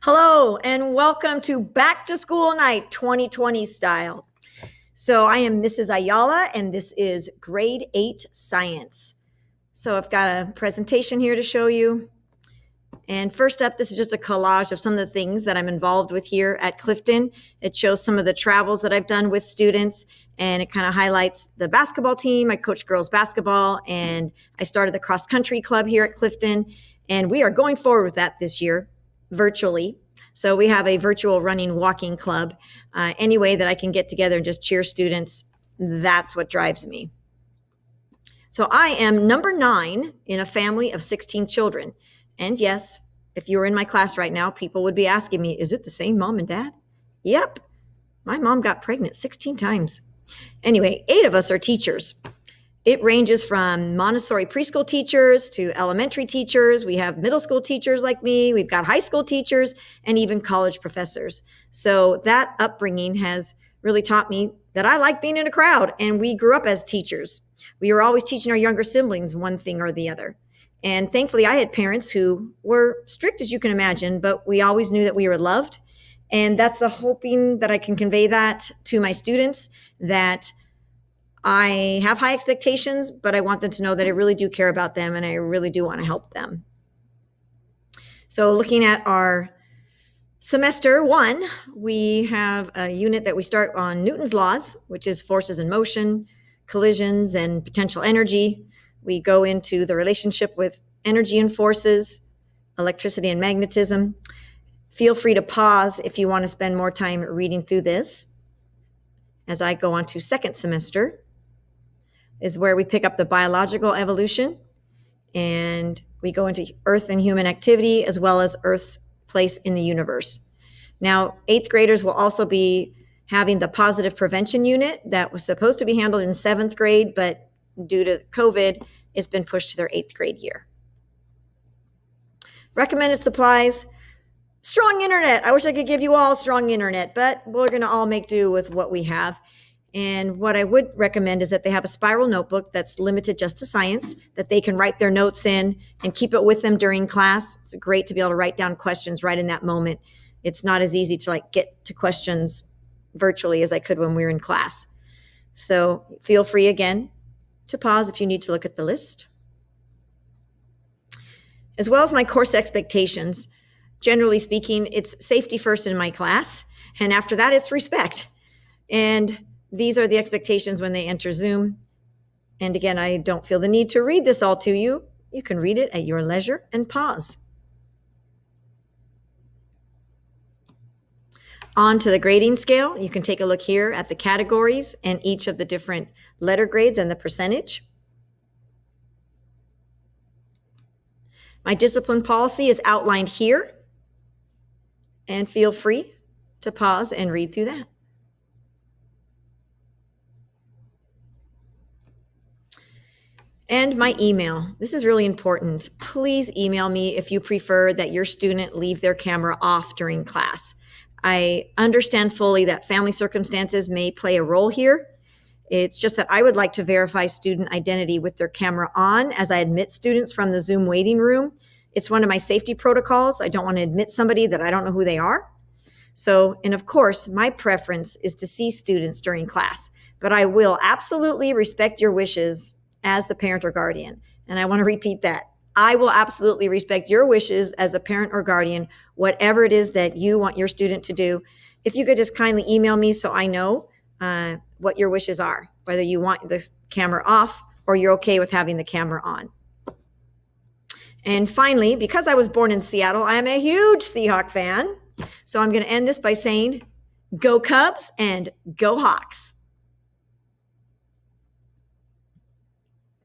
Hello, and welcome to Back to School Night 2020 style. So, I am Mrs. Ayala, and this is grade 8 science. So, I've got a presentation here to show you. And first up, this is just a collage of some of the things that I'm involved with here at Clifton. It shows some of the travels that I've done with students, and it kind of highlights the basketball team. I coach girls basketball, and I started the cross country club here at Clifton. And we are going forward with that this year, virtually. So we have a virtual running walking club. Any way that I can get together and just cheer students, that's what drives me. So I am number 9 in a family of 16 children. And yes, if you were in my class right now, people would be asking me, is it the same mom and dad? Yep. My mom got pregnant 16 times. Anyway, 8 of us are teachers. It ranges from Montessori preschool teachers to elementary teachers. We have middle school teachers like me. We've got high school teachers and even college professors. So that upbringing has really taught me that I like being in a crowd. And we grew up as teachers. We were always teaching our younger siblings one thing or the other. And thankfully, I had parents who were strict, as you can imagine, but we always knew that we were loved. And that's the hoping that I can convey that to my students, that I have high expectations, but I want them to know that I really do care about them and I really do want to help them. So looking at our semester 1, we have a unit that we start on Newton's laws, which is forces in motion, collisions, and potential energy. We go into the relationship with energy and forces, electricity and magnetism. Feel free to pause if you want to spend more time reading through this. As I go on to second semester, is where we pick up the biological evolution, and we go into Earth and human activity, as well as Earth's place in the universe. Now, 8th graders will also be having the positive prevention unit that was supposed to be handled in 7th grade, but due to COVID, it's been pushed to their 8th grade year. Recommended supplies: strong internet. I wish I could give you all strong internet, but we're going to all make do with what we have. And what I would recommend is that they have a spiral notebook that's limited just to science, that they can write their notes in and keep it with them during class. It's great to be able to write down questions right in that moment. It's not as easy to get to questions virtually as I could when we were in class. So feel free again to pause if you need to look at the list. As well as my course expectations, generally speaking, it's safety first in my class. And after that, it's respect. And these are the expectations when they enter Zoom. And again, I don't feel the need to read this all to you. You can read it at your leisure and pause. On to the grading scale, you can take a look here at the categories and each of the different letter grades and the percentage. My discipline policy is outlined here, and feel free to pause and read through that. And my email. This is really important. Please email me if you prefer that your student leave their camera off during class. I understand fully that family circumstances may play a role here. It's just that I would like to verify student identity with their camera on as I admit students from the Zoom waiting room. It's one of my safety protocols. I don't want to admit somebody that I don't know who they are. So, and of course, my preference is to see students during class, but I will absolutely respect your wishes as the parent or guardian. And I want to repeat that. I will absolutely respect your wishes as the parent or guardian, whatever it is that you want your student to do. If you could just kindly email me so I know what your wishes are, whether you want the camera off or you're okay with having the camera on. And finally, because I was born in Seattle, I am a huge Seahawk fan. So I'm going to end this by saying, go Cubs and go Hawks.